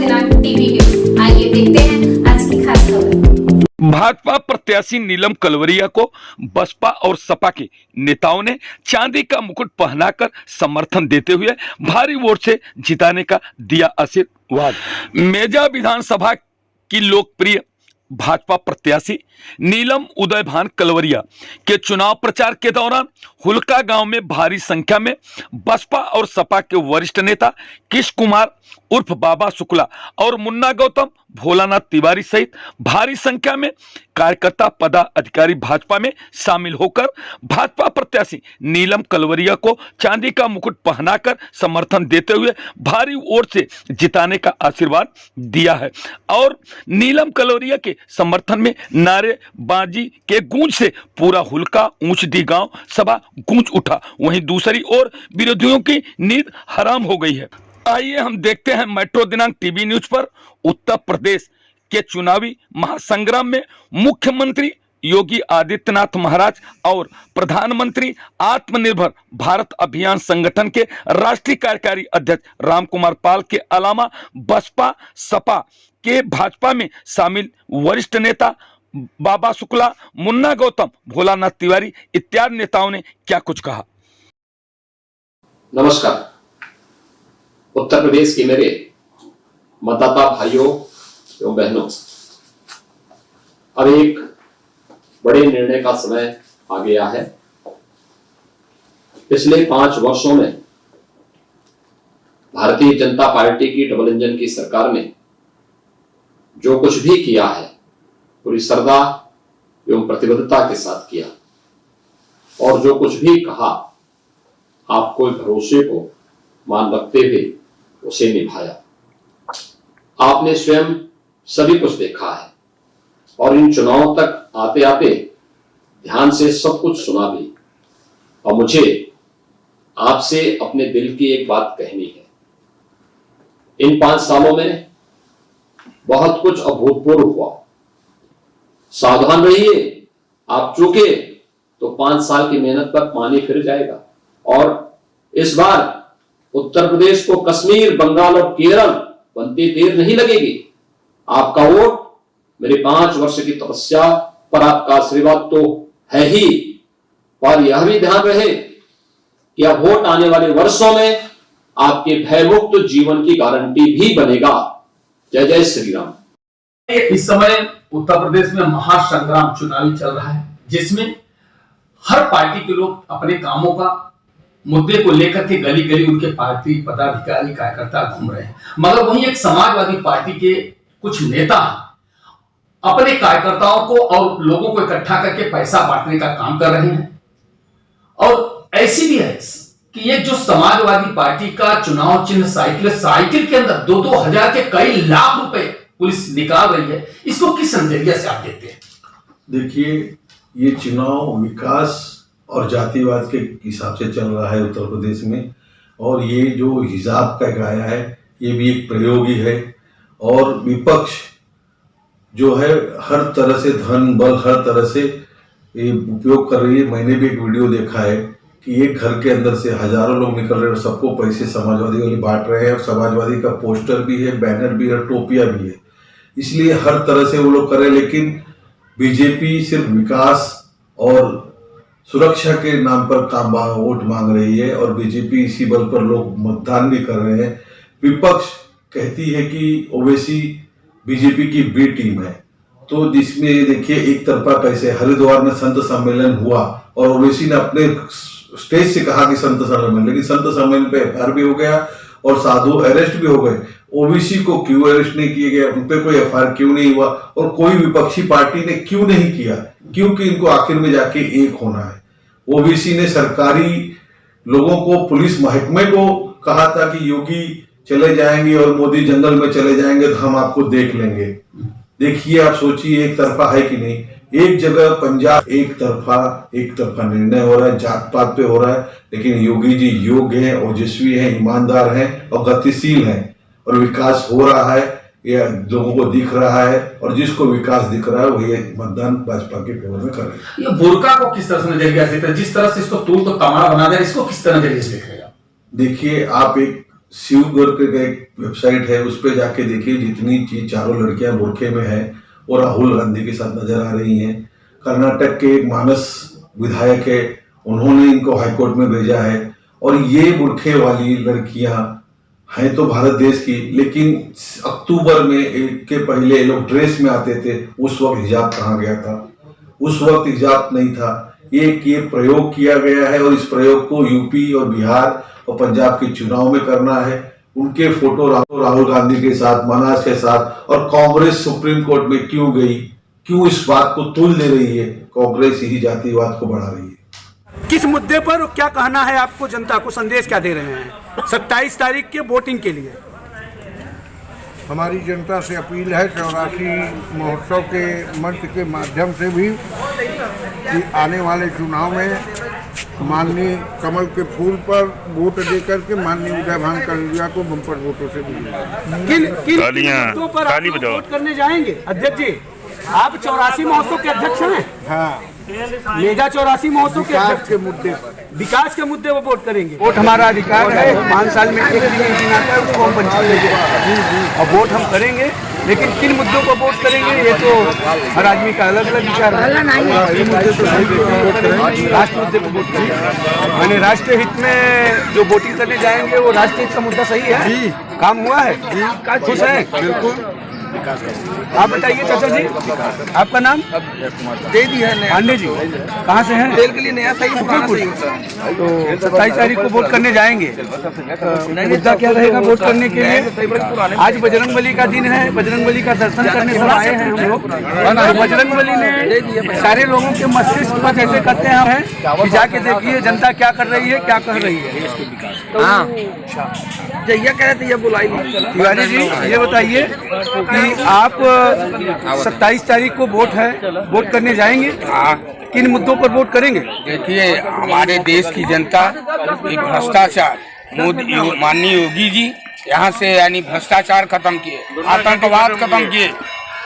दिनांक TV news. आइए देखते हैं आज की खास खबर। भाजपा प्रत्याशी नीलम कलवरिया को बसपा और सपा के नेताओं ने चांदी का मुकुट पहनाकर समर्थन देते हुए भारी वोट से जिताने का दिया आशीर्वाद। मेजा विधानसभा की लोकप्रिय भाजपा प्रत्याशी नीलम उदयभान कलवरिया के चुनाव प्रचार के दौरान हुलका गांव में भारी संख्या में बसपा और सपा के वरिष्ठ नेता किश कुमार उर्फ बाबा शुक्ला और मुन्ना गौतम, भोलानाथ तिवारी सहित भारी संख्या में कार्यकर्ता पदाधिकारी भाजपा में शामिल होकर भाजपा प्रत्याशी नीलम कलवरिया को चांदी का मुकुट पहनाकर समर्थन देते हुए भारी वोट से जिताने का आशीर्वाद दिया है और नीलम कलवरिया के समर्थन में नारेबाजी के गूंज से पूरा हुलका ऊंचडी गांव सभा गूंज उठा। वहीं दूसरी ओर विरोधियों की नींद हराम हो गई है। आइए हम देखते हैं मेट्रो दिनांक टीवी न्यूज पर उत्तर प्रदेश के चुनावी महासंग्राम में मुख्यमंत्री योगी आदित्यनाथ महाराज और प्रधानमंत्री आत्मनिर्भर भारत अभियान संगठन के राष्ट्रीय कार्यकारी अध्यक्ष रामकुमार पाल के अलावा बसपा सपा के भाजपा में शामिल वरिष्ठ नेता बाबा शुक्ला, मुन्ना गौतम, भोलानाथ तिवारी इत्यादि नेताओं ने क्या कुछ कहा। नमस्कार। उत्तर प्रदेश के मेरे मतदाता भाइयों एवं बहनों, अब एक बड़े निर्णय का समय आ गया है। पिछले 5 वर्षों में भारतीय जनता पार्टी की डबल इंजन की सरकार ने जो कुछ भी किया है पूरी श्रद्धा एवं प्रतिबद्धता के साथ किया और जो कुछ भी कहा आपको भरोसे को मान रखते हुए उसे निभाया। आपने स्वयं सभी कुछ देखा है और इन चुनावों तक आते आते ध्यान से सब कुछ सुना भी। और मुझे आपसे अपने दिल की एक बात कहनी है। इन 5 सालों में बहुत कुछ अभूतपूर्व हुआ। सावधान रहिए, आप चूके तो 5 साल की मेहनत पर पानी फिर जाएगा। और इस बार उत्तर प्रदेश को कश्मीर, बंगाल और केरल बनते देर नहीं लगेगी। आपका वोट मेरे 5 वर्ष की तपस्या पर आपका आशीर्वाद तो है ही, पर यह भी ध्यान रहे कि अब वोट आने वाले वर्षों में आपके भयमुक्त जीवन की गारंटी भी बनेगा। जय जय श्री राम। इस समय उत्तर प्रदेश में महासंग्राम चुनावी चल रहा है, जिसमें हर पार्टी के लोग अपने कामों का मुद्दे को लेकर के गली गली उनके पार्टी पदाधिकारी कार्यकर्ता घूम रहे हैं। मगर वहीं एक समाजवादी पार्टी के कुछ नेता अपने कार्यकर्ताओं को और लोगों को इकट्ठा करके पैसा बांटने का काम कर रहे हैं। और ऐसी भी है कि ये जो समाजवादी पार्टी का चुनाव चिन्ह साइकिल के अंदर 2-2 हजार के कई लाख रुपए पुलिस निकाल रही है। इसको किस नजरिए से आप देखते हैं? देखिए, ये चुनाव विकास और जातिवाद के हिसाब से चल रहा है उत्तर प्रदेश में, और ये जो हिजाब का आया है ये भी एक प्रयोग ही है। और विपक्ष जो है हर तरह से धन बल हर तरह से ये उपयोग कर रही है। मैंने भी एक वीडियो देखा है कि एक घर के अंदर से हजारों लोग निकल रहे हैं और सबको पैसे समाजवादी वाले बांट रहे हैं, और समाजवादी का पोस्टर भी है, बैनर भी है, टोपियां भी है। इसलिए हर तरह से वो लोग कर रहे हैं। लेकिन बीजेपी सिर्फ विकास और सुरक्षा के नाम पर वोट मांग रही है, और बीजेपी इसी बल पर लोग मतदान भी कर रहे हैं। विपक्ष कहती है कि ओवैसी बीजेपी की बी टीम है, तो जिसमें देखिए एक तरफा कैसे हरिद्वार में संत सम्मेलन हुआ और ओवैसी ने अपने स्टेज से कहा कि संत सम्मेलन, लेकिन संत सम्मेलन पे एफआईआर भी हो गया और साधु अरेस्ट भी हो गए। ओबीसी को क्यों अरेस्ट नहीं किया गया, उन पे कोई एफआईआर क्यों नहीं हुआ, और कोई विपक्षी पार्टी ने क्यों नहीं किया? क्योंकि इनको आखिर में जाके एक होना है। ओबीसी ने सरकारी लोगों को, पुलिस महकमे को कहा था कि योगी चले जाएंगे और मोदी जंगल में चले जाएंगे तो हम आपको देख लेंगे। देखिए, आप सोचिए एक तरफा है कि नहीं। एक जगह पंजाब एक तरफा निर्णय हो रहा है, जात पात पे हो रहा है, लेकिन योगी जी योग्य हैं, ओजस्वी हैं, ईमानदार हैं और गतिशील हैं, और विकास हो रहा है, ये लोगों को दिख रहा है, और जिसको विकास दिख रहा है वही मतदान भाजपा के फेवर में कर रहे हैं। ये बुर्का को किस तरह से नजरिया से, जिस तरह से इसको तूल तो तमाड़ा बना दे, इसको किस तरह नजरिए से देख रहे हैं? देखिए, आप एक शिवगढ़ के एक वेबसाइट है, उस पर जाके देखिए, जितनी चीज चारों लड़कियां बुरखे में है वो राहुल गांधी के साथ नजर आ रही हैं। कर्नाटक के एक मानस विधायक है, उन्होंने इनको हाईकोर्ट में भेजा है। और ये बुरखे वाली लड़कियां हैं तो भारत देश की, लेकिन अक्टूबर में के पहले लोग ड्रेस में आते थे, उस वक्त हिजाब कहाँ गया था? उस वक्त हिजाब नहीं था। ये प्रयोग किया गया है और इस प्रयोग को यूपी और बिहार और पंजाब के चुनाव में करना है। उनके फोटो राहुल गांधी के साथ, मनाज के साथ, और कांग्रेस सुप्रीम कोर्ट में क्यों गई? क्यों इस बात को तुल दे रही है? कांग्रेस ही जातिवाद को बढ़ा रही है। किस मुद्दे पर क्या कहना है आपको? जनता को संदेश क्या दे रहे हैं 27 तारीख के वोटिंग के लिए? हमारी जनता से अपील है 84 महोत्सव के मंच के माध्यम से भी कि आने वाले चुनाव में माननीय कमल के फूल पर वोट देकर के माननीय उदय भान कलरिया को बम्पर वोटों से किन मुद्दों पर आप लोग वोट करने जाएंगे? अध्यक्ष जी, आप 84 महोत्सव के अध्यक्ष हैं। हाँ, मेगा 84 महोत्सव के अध्यक्ष के मुद्दे पर, विकास के मुद्दे पर वोट करेंगे। वोट हमारा अधिकार है, 5 साल में एक दिन आता है, उसको हम पंचायत लेंगे और वोट हम करेंगे। लेकिन किन मुद्दों पर वोट करेंगे ये तो हर आदमी का अलग अलग विचार है। राष्ट्र मुद्दे पर वोट करेंगे, मैंने राष्ट्रीय हित में जो वोटिंग करने जाएंगे वो राष्ट्रीय हित का मुद्दा सही है। काम हुआ है, खुश है? बिल्कुल। आप बताइए चाचा जी, आपका नाम? दे दी है पांडे जी, कहाँ से हैं? तेल के लिए नया सही पुराना सही। तो 27 तारीख को वोट करने जाएंगे, मुद्दा क्या रहेगा वोट करने के लिए? आज बजरंगबली का दिन है, बजरंगबली का दर्शन करने सब आए हैं हम लोग। तो बजरंगबली ने सारे लोगों के मस्तिष्क पर जैसे करते हैं कि जाके देखिए जनता क्या कर रही है, क्या कह रही है। जैया कह रहे थे, ये बुलाई तिवारी जी, ये बताइए कि आप 27 तारीख को वोट है, वोट करने जाएंगे, किन मुद्दों पर वोट करेंगे? देखिए, हमारे देश की जनता एक भ्रष्टाचार, माननीय योगी जी यहाँ से यानी भ्रष्टाचार खत्म किए, आतंकवाद खत्म किए,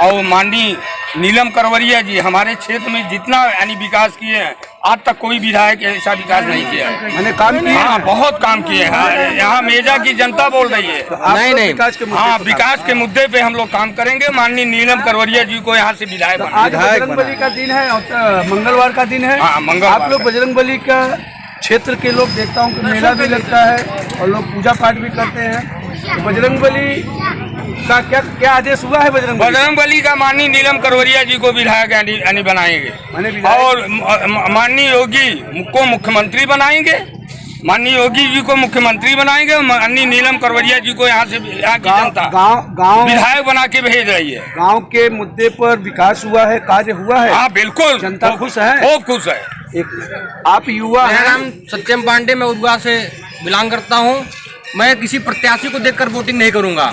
और माननीय नीलम करवरिया जी हमारे क्षेत्र में जितना यानी विकास किए हैं, आज तक कोई विधायक ऐसा विकास नहीं किया है। मैंने काम किया, हाँ, बहुत काम किए हैं। यहाँ मेजा की जनता बोल रही है। नहीं, हाँ, विकास के मुद्दे पे हम लोग काम करेंगे। माननीय नीलम करवरिया जी को यहाँ से विधायक आज बजरंगबली का दिन है, मंगलवार का दिन है। आप लोग बजरंगबली का क्षेत्र के लोग, देखता हूँ कि मेला भी लगता है और लोग पूजा पाठ भी करते हैं। तो बजरंगबली का क्या आदेश हुआ है? बजरंगबली का माननीय नीलम करवरिया जी को विधायक यानी बनाएंगे और माननीय योगी को मुख्यमंत्री बनाएंगे। माननीय योगी जी को मुख्यमंत्री बनाएंगे, माननीय नीलम करवरिया जी को यहाँ से यहाँ की जनता गांव विधायक बना के भेज रही है। गांव के मुद्दे पर विकास हुआ है, कार्य हुआ है। हाँ, बिल्कुल, जनता खुश है, खूब खुश है। आप युवा हैं। मेरा नाम सत्यम पांडे, मैं उदगा से बिलोंग करता हूँ। मैं किसी प्रत्याशी को देखकर वोटिंग नहीं करूंगा।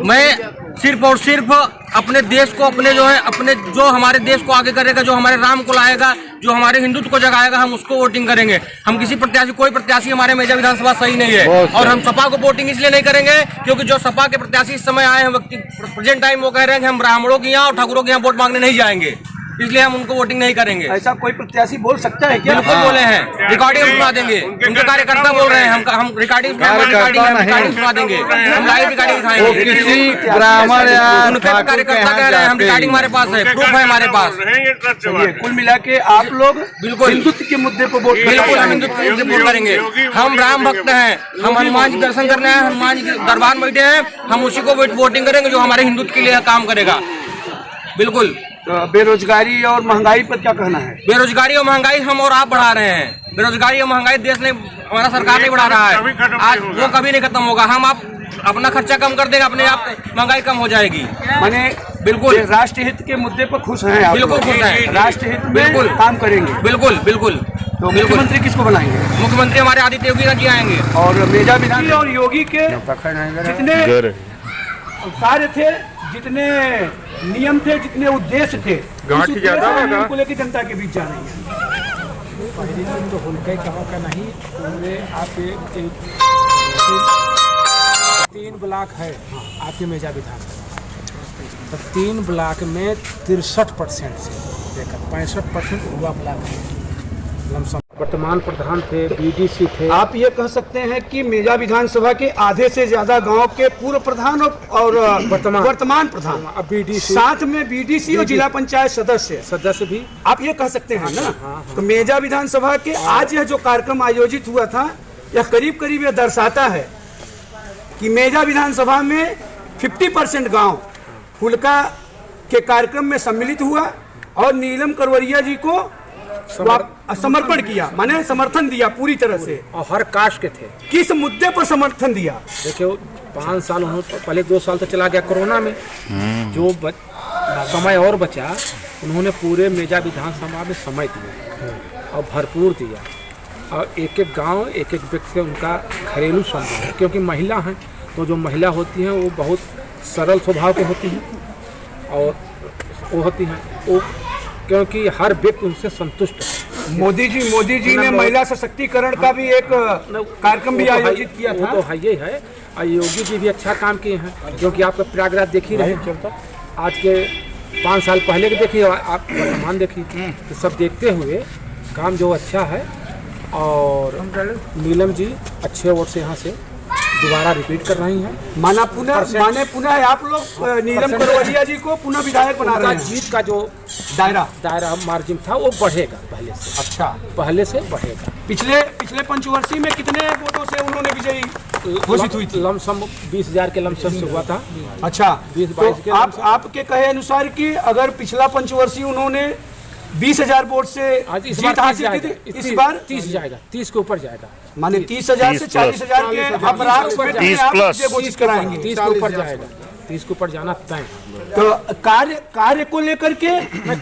मैं सिर्फ और सिर्फ अपने देश को, अपने जो हमारे देश को आगे करेगा, जो हमारे राम को लाएगा, जो हमारे हिंदुत्व को जगाएगा, हम उसको वोटिंग करेंगे। हम किसी प्रत्याशी, कोई प्रत्याशी हमारे मेजा विधानसभा सही नहीं है। और हम सपा को वोटिंग इसलिए नहीं करेंगे क्योंकि जो सपा के प्रत्याशी इस समय आए हैं, प्रेजेंट टाइम, वो कह रहे हैं कि हम ब्राह्मणों के यहाँ और ठाकुरों के यहाँ वोट मांगने नहीं जाएंगे, इसलिए हम उनको वोटिंग नहीं करेंगे। ऐसा कोई प्रत्याशी बोल सकता है क्या? बिल्कुल बोले हैं, रिकॉर्डिंग सुना देंगे। उनके कार्यकर्ता बोल रहे हैं, हम रिकॉर्डिंग सुना देंगे, हम लाइव रिकॉर्डिंग दिखाएंगे। किसी ब्राह्मण या उनके कार्यकर्ता कह रहे हैं, हम रिकॉर्डिंग हमारे पास है, प्रूफ है हमारे पास। कुल मिला के आप लोग बिल्कुल हिंदुत्व के मुद्दे पर वोट, बिल्कुल हम हिंदुत्व के मुद्दे पर वोट करेंगे। हम राम भक्त हैं, हम हनुमान जी दर्शन करने हैं, हनुमान जी के दरबार में बैठे हैं, हम उसी को वोटिंग करेंगे जो हमारे हिंदुत्व के लिए काम करेगा। बिल्कुल। बेरोजगारी और महंगाई पर क्या कहना है? बेरोजगारी और महंगाई हम और आप बढ़ा रहे हैं। बेरोजगारी और महंगाई देश ने, हमारा सरकार नहीं बढ़ा रहा है। आज वो कभी नहीं खत्म होगा। हम आप अपना खर्चा कम कर देंगे, अपने आप महंगाई कम हो जाएगी। माने बिल्कुल राष्ट्रीय हित के मुद्दे पर खुश हैं आप? बिल्कुल खुश हैं, राष्ट्रीय हित में बिल्कुल काम करेंगे। बिल्कुल बिल्कुल। तो मुख्यमंत्री किसको बनाएंगे? मुख्यमंत्री हमारे आदित्य योगी जी आएंगे। और मेजा विधान और योगी के जितने कार्य थे, जितने नियम थे, जितने उद्देश्य थे, को लेकर जनता के बीच जा रही है। पहली दिन तो हुनके का नहीं, पूरे आपके 3 ब्लॉक है आपके मेजा विधान, तो 3 ब्लॉक में 63% से लेकर 65% युवा ब्लॉक है लमसम। वर्तमान प्रधान थे, बीडीसी थे। आप ये कह सकते हैं कि मेजा विधानसभा के आधे से ज्यादा गांव के पूर्व प्रधान और वर्तमान प्रधान, अब बीडीसी, साथ में बीडीसी और जिला पंचायत सदस्य भी आप ये कह सकते हैं ना। तो मेजा विधानसभा के आज यह जो कार्यक्रम आयोजित हुआ था, यह करीब करीब यह दर्शाता है कि मेजा विधानसभा में 50% गांव हुलका के कार्यक्रम में सम्मिलित हुआ और नीलम करवरिया जी को समर्पण किया, माने समर्थन दिया पूरी तरह से। और हर कास्ट के थे। किस मुद्दे पर समर्थन दिया? देखिए 5 साल उन्होंने, पहले 2 साल तो चला गया कोरोना में, जो समय और बचा उन्होंने पूरे मेजा विधानसभा में समय दिया और भरपूर दिया। और एक एक गांव, एक एक व्यक्ति से उनका घरेलू संबंध है, क्योंकि महिला हैं तो जो महिला होती हैं वो बहुत सरल स्वभाव की होती हैं और वो होती हैं वो, क्योंकि हर व्यक्ति उनसे संतुष्ट है। मोदी जी ने महिला सशक्तिकरण का भी एक कार्यक्रम भी आयोजित किया था। तो है ये है, और योगी जी भी अच्छा काम किए हैं, क्योंकि आप प्रयागराज देख ही रहे हैं, आज के 5 साल पहले के देखिए, आप वर्तमान देखिए, तो सब देखते हुए काम जो अच्छा है। और नीलम जी अच्छे वोट से यहाँ से दोबारा रिपीट कर रही हैं। माने पुनः आप लोग नीलम करवरिया जी को पुनः विधायक बना रहे हैं। जीत का जो दायरा मार्जिन था वो बढ़ेगा पहले से। अच्छा, पहले से बढ़ेगा। पिछले पंचवर्षीय में कितने वोटों से उन्होंने विजयी घोषित हुई थी? लमसम 20,000 के लमसम से हुआ था। अच्छा, 20-22 के आपके कहे अनुसार कि अगर पिछला पंचवर्षीय उन्होंने 20,000 वोट से जीत हासिल की थी, इस बार 30 जाएगा, 30 के ऊपर जाएगा। माने 30,000 से 40,000 के घोषित कराएंगे। 30 के ऊपर जाएगा, 30 के ऊपर जाना तय। तो कार्य को लेकर के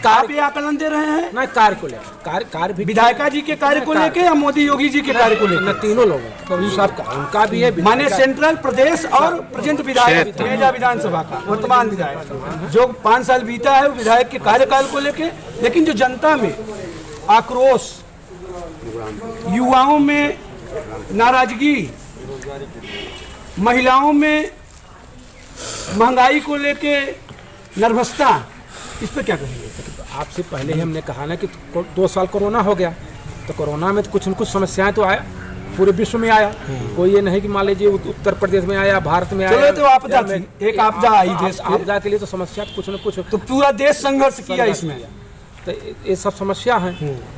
आप ये आकलन दे रहे हैं? नहीं, कार्य को लेकर, कार्य भी विधायिका जी के कार्य को लेकर या मोदी योगी जी के कार्य को लेकर? तीनों लोगों सबका, उनका भी है। माने सेंट्रल, प्रदेश और प्रेजेंट विधायक मेजा विधानसभा का वर्तमान विधायक जो 5 साल बीता है, विधायक के कार्यकाल को लेकर। लेकिन जो जनता में आक्रोश, युवाओं में नाराजगी, महिलाओं में महंगाई को लेके नर्वसता, इस पर क्या कहेंगे? आपसे पहले ही हमने कहा ना कि 2 साल कोरोना हो गया, तो कोरोना में कुछ न कुछ समस्याएं तो आया, पूरे विश्व में आया। कोई ये नहीं कि मान लीजिए उत्तर प्रदेश में आया, भारत में आया। तो आपदा थी, एक आपदा आई देश, आपदा के लिए तो समस्या कुछ न कुछ, तो पूरा देश संघर्ष किया इसमें। तो ये सब समस्या है।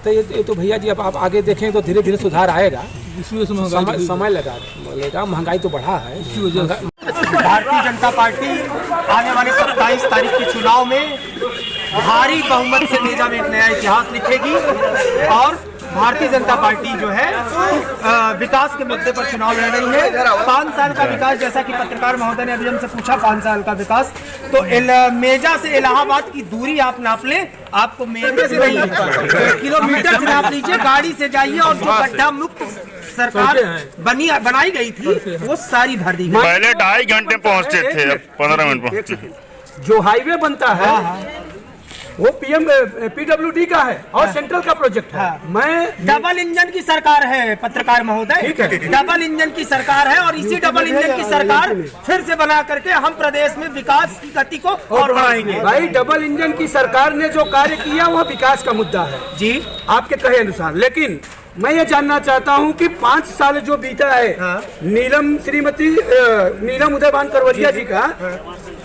तो ये तो भैया जी अब आप आगे देखें तो धीरे धीरे सुधार आएगा। समय लगेगा, महंगाई तो बढ़ा है। भारतीय जनता पार्टी आने वाले 27 तारीख के चुनाव में भारी बहुमत से मेजा में एक नया इतिहास लिखेगी और भारतीय जनता पार्टी जो है विकास के मुद्दे पर चुनाव लड़ रही है। 5 साल का विकास, जैसा कि पत्रकार महोदय ने अभी हमसे पूछा, 5 साल का विकास, तो मेजा से इलाहाबाद की दूरी आप नाप लें, आपको मेजा से नहीं किलोमीटर से नाप लीजिए, गाड़ी से जाइए और जो गड्ढा मुक्त सरकार बनाई गई थी वो सारी भर दी गई। पहले 2.5 घंटे पहुंचते थे, अब 15 मिनट पहुंचते। जो हाईवे बनता है वो PWD का है और सेंट्रल का प्रोजेक्ट है। मैं डबल इंजन की सरकार है पत्रकार महोदय, ठीक है, डबल इंजन की सरकार है और इसी डबल इंजन की सरकार फिर से बना करके हम प्रदेश में विकास की गति को और बढ़ाएंगे। भाई, डबल इंजन की सरकार ने जो कार्य किया वह विकास का मुद्दा है जी, आपके कहे अनुसार। लेकिन मैं ये जानना चाहता हूं कि 5 साल जो बीता है श्रीमती नीलम उदयभान करवरिया जी का,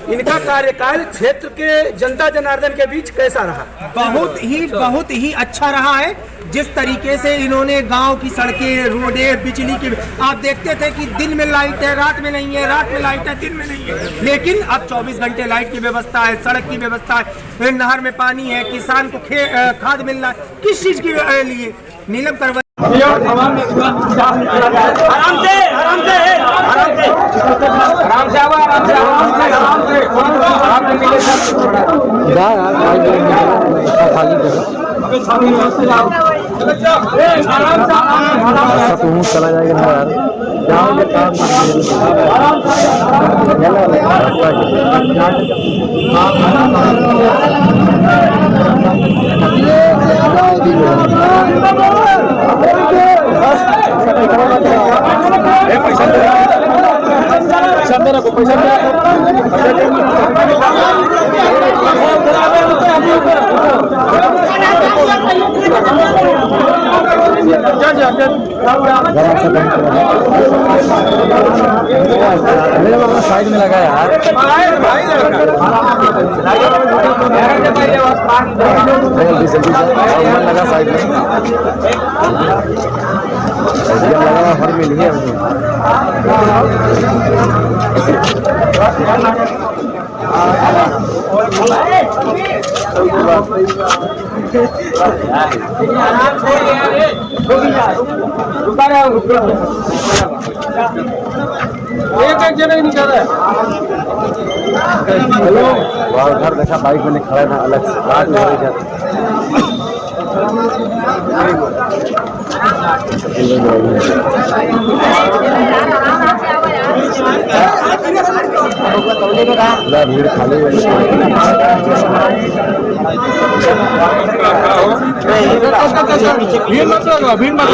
इनका कार्यकाल क्षेत्र के जनता जनार्दन के बीच कैसा रहा? बहुत ही अच्छा रहा है। जिस तरीके से इन्होंने गांव की सड़कें, रोडें, बिजली की, आप देखते थे कि दिन में लाइट है, रात में नहीं है, रात में लाइट है, दिन में नहीं है, लेकिन अब 24 घंटे लाइट की व्यवस्था है, सड़क की व्यवस्था है, नहर में पानी है, किसान को खाद मिल रहा है। किस चीज के लिए? नीलम करवरिया चला जाएगा पैसा साइड में लगा यार लगा साइड में लगा हर मिल गया एक जगह ही नहीं कर रहा हेलो घर देखा बाइक में खड़ा था अलग से बात में हो जाता भीड़ खाली भीड़ मत लगा भीड़ मत